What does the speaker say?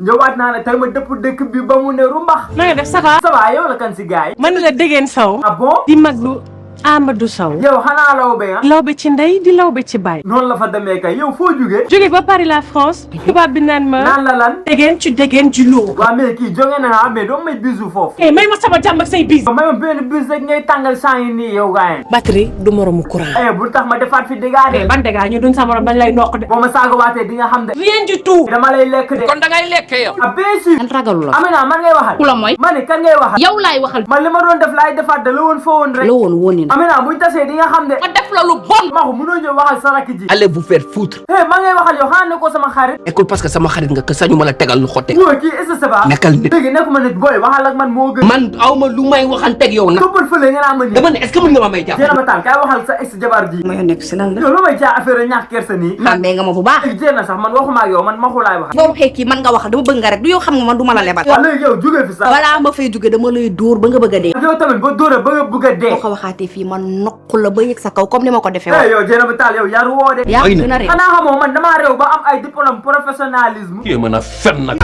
ñëwaat naa ne tey ma dëpp dëkk bi ba mu ne rumbax. na nga def ça va. ça va yow la kan si gars yi. man la Deguen Sow. ah bon. di maglu Amadou Sow. yow xanaa lawbe ah. lawbe ci ndey di lawbe ci baay. noonu la fa demee kay yow foo jugee. jóge ba Paris la France. tubaab bi naan ma. naan la lan. Deguen ci Deguen ci loo. waa mais kii jóge na ah mais doo may bisu foofu. may ma sama jàmm ak say bis. may ma benn bis rek ngay tàngal saa yi nii yow gars yi. batterie du moromu courant. bul tax ma defaat fi dégâts de. ban dégâts ñu duñ sa morom dañ lay noq de. boo ma saagawaatee di nga xam de. rien du tout. dama lay lekk de. kon da ngay lekk yow. ah bien sûr. kan ragalu la. Amina man ngay waxal. ku la mooy. ma ne kan ngay waxal. yow laay waxal. man li ma doon def laay defaat de la woon foo woon rek. la woon woon na. Amina buñ tasee di nga xam de. ma def la lu bon. Makhou mënoo ñëw waxal sa rakk ji. allez vous faire foutre. ma ngay waxal yow xanaa ne ko sama xarit. écoute parce que sama xarit nga que sañu ma la tegal lu xotte. wóo kii est-ce que ça va. nekkal nit. léegi nekkuma nit booy waxal ak man moo gën. man aw ma lu may waxanteeg yow nag. toppal fële nga naa ma nii. dama ne est-ce que mën nga ma may jàpp. jéem a taal kay waxal sa ex jabar ji. ma yoo nekk si lan la. yow lu may caa affaire ñàkk kersa nii. xàmmee nga ma bu baax. léegi jéem na sax man waxuma ak yow man Makhou laay wax. boo waxee kii man nga waxal dama bëgg nga rek du yow xam nga man du ma la lebal. waaw léegi yow jógee fi sax. balaa ma fay jóge dama lay dóor ba nga bëgg a dee. yow tamit ba dóora ba nga bëgg a dee. boo ko waxaatee fii man nokk la ba yëg sa kaw comme ni ma ko defee woon. yow jéem a taal yow yaru woo de. yaa gën a réew. xanaa xamoo man damaa réew ba am ay diplôme professionnalisme. kii mën a fen nag.